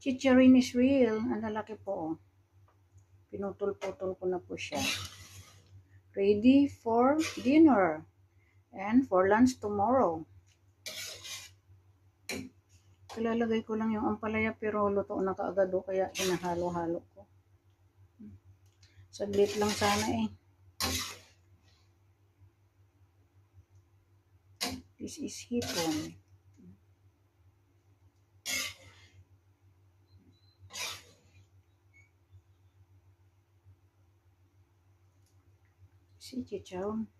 Chicharin is real. Ang lalaki po. Pinutol-putol ko na po siya. Ready for dinner. And for lunch tomorrow. Kalalagay ko lang yung ampalaya pero luto na kaagad o kaya hinahalo-halo ko. Saglit lang sana eh. This is hipon. Si chicharon.